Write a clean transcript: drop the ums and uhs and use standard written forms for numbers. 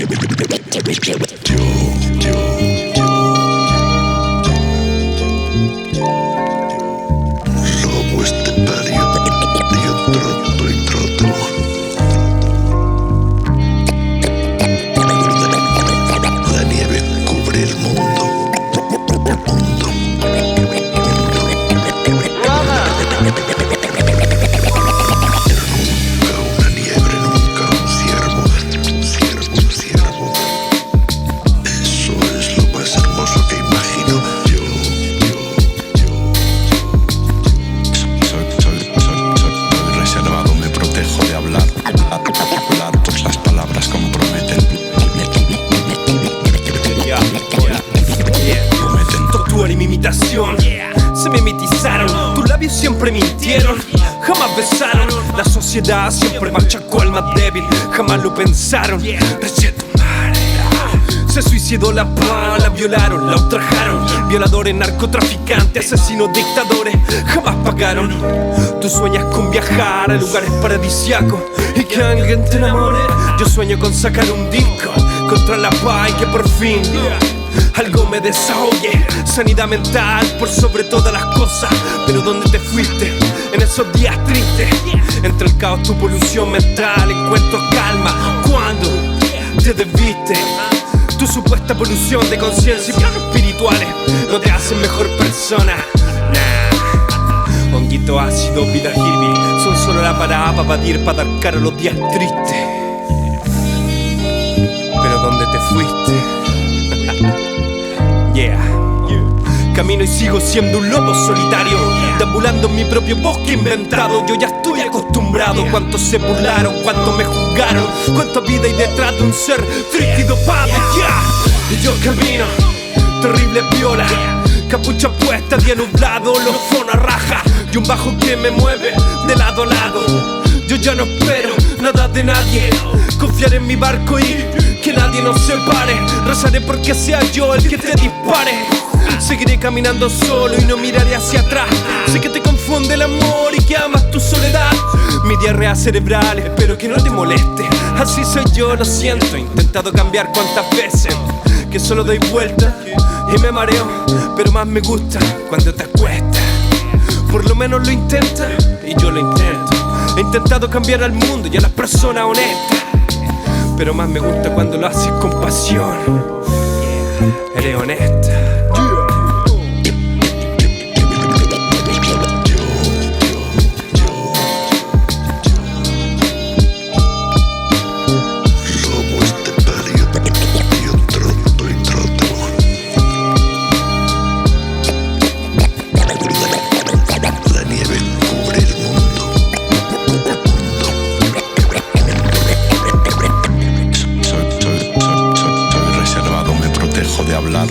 Lobo estepario, yo troto y troto. La nieve cubre el mundo. Se me mimetizaron, tus labios siempre mintieron, jamás besaron. La sociedad siempre machacó al más débil, jamás lo pensaron. Se suicidó la paz, la violaron, la ultrajaron. Violadores, narcotraficantes, asesinos, dictadores, jamás pagaron. Tú sueñas con viajar a lugares paradisíacos y que alguien te enamore. Yo sueño con sacar un disco contra la paz y que por fin algo me desahogue. Sanidad mental por sobre todas las cosas. Pero ¿dónde te fuiste en esos días tristes? Entre el caos, tu polución mental, encuentro calma cuando te desviste. Tu supuesta polución de conciencia y planos espirituales no te hacen mejor persona. Nah. Honguito ácido, vida hippie son solo la parada para padir, para dar cara a los días tristes. Pero ¿dónde te fuiste? Yeah. Camino y sigo siendo un lobo solitario, deambulando en mi propio bosque inventado. Yo ya estoy acostumbrado. Cuántos se burlaron, cuántos me juzgaron, cuánta vida hay detrás de un ser triste y dopado. Yeah. Y yo camino, terrible viola, capucha puesta, día nublado, los fonos a raja y un bajo que me mueve de lado a lado. Yo ya no espero nada de nadie, confiar en mi barco y que nadie nos separe. Rezaré porque sea yo el que te dispare. Seguiré caminando solo y no miraré hacia atrás. Sé que te confunde el amor y que amas tu soledad. Mi diarrea cerebral, espero que no te moleste. Así soy yo, lo siento. He intentado cambiar cuantas veces que solo doy vuelta y me mareo, pero más me gusta cuando te acuestas. Por lo menos lo intenta y yo lo intento. He intentado cambiar al mundo y a las personas honestas, pero más me gusta cuando lo haces con pasión. Eres honesta. Lobo estepario, yo troto y troto. La nieve cubre el mundo. Soy reservado, me protejo de hablar.